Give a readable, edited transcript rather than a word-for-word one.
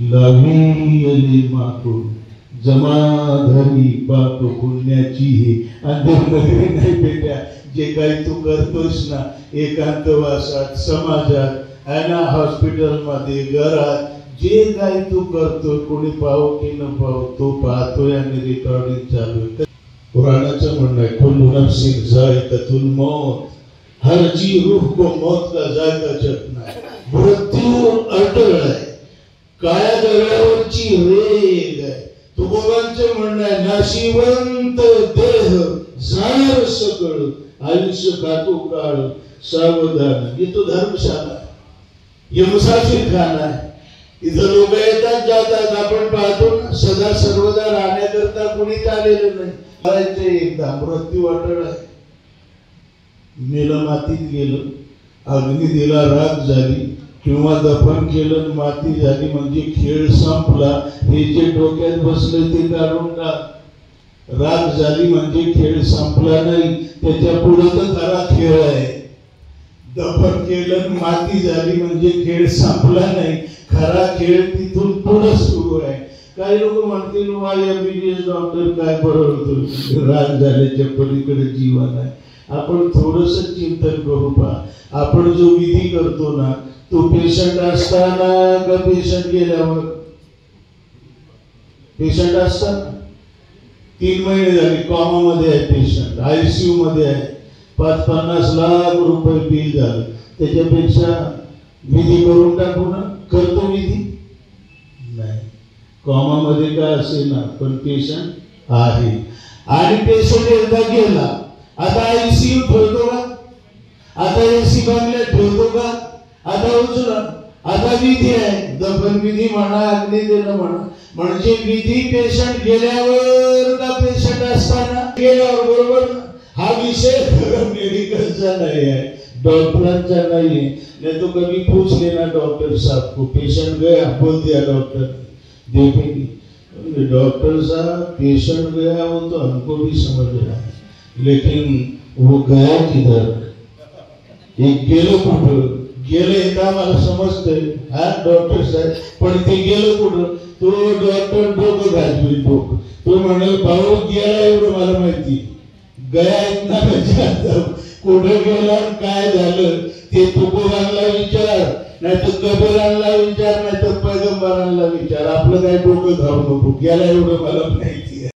लावी माको जमाधरी पाप पुण्याची हे अंधनगरी नाही बेटा. जे काही तू करतोस ना एकांतवासात समाजात आणि हॉस्पिटलमध्ये घरात जे काही तू करतो कोणी पाहो की न पाहो तो पाहतोय आणि रेकॉर्डिंग चालू आहे. कुराणाचं म्हणणं आहे कुल्लू नफ्सिन जायकातुल मौत, हर जी रूह को मौत का जायका चखना है. मृत्यू अटळ आहे, काया दगडावरची रेग आहे. तुकोबांचं म्हणणं आहे नाशिवंत देह जाणार सकळ, आयुष्य खातो काळ सावधान. हे तो धर्मशाला आहे, हे मुसाफिर खाना आहे. इथं लोक येतात जातात, आपण पाहतो ना सदा सर्वदा राहण्याकरता कोणीच आलेलं नाही. करायचे एकदा मृत्यू अटळ आहे. मेलं मातीत गेलं, अग्नी दिला राग झाली किंवा दफन केलं माती झाली म्हणजे खेळ संपला. हे जे डोक्यात बसले ते काढून टाक. राग झाली म्हणजे खेळ संपला नाही, त्याच्या पुढे तर खरा खेळ आहे. दफन केलं माती झाली म्हणजे खेळ संपला नाही, खरा खेळ तिथून पुढे सुरू आहे. काही लोक म्हणतील MBBS डॉक्टर काय बरोबर, राग झाल्याच्या पलीकडे जीवन आहे. आपण थोडस चिंतन करू पहा. आपण जो विधी करतो ना तो पेशंट असताना का पेशंट गेल्यावर? पेशंट असताना 3 महिने झाले कॉमा मध्ये आहे पेशंट, ICU मध्ये आहे, 50 लाख रुपये बिल झालं. त्याच्यापेक्षा विधी करून टाकू ना. करतो विधी नाही, कॉमा मध्ये काय असेल ना पण पेशंट आहे. आणि पेशंट एकदा गेला आता ICU ठेवतो का? आता AC बंगल्यात ठेवतो का? आता उचला. आता विधी आहे, दफन विधी म्हणा अग्नी देणं म्हणा. म्हणजे विधी पेशंट गेल्यावर का पेशंट असताना? गेल्यावर. बरोबर ना. हा विषय मेडिकलचा नाही आहे, डॉक्टरांचा नाही है. नहीं तो कभी पूछ लेना डॉक्टर साहब को, पेशेंट गया बोल दिया डॉक्टर देखेंगे, डॉक्टर साहब पेशेंट गया वो तो हमको भी समझ रहा है, लेकिन वो गया किधर, एक गेलो कुठं गेले का मला समजतंय. हा डॉक्टर साहेब पण ते गेलो कुठं? तो डॉक्टर डोकं घालतोय डोकं. तो म्हणाल भाऊ गेला एवढं मला माहिती, गया इतना म्हणजे कुठं गेला काय झालं ते तुकोबांना विचार, नाही तर कबीरांना विचार, नाही तर पैगंबरांना विचार. आपलं काय डोकं घालू नको, गेला एवढं मला माहिती.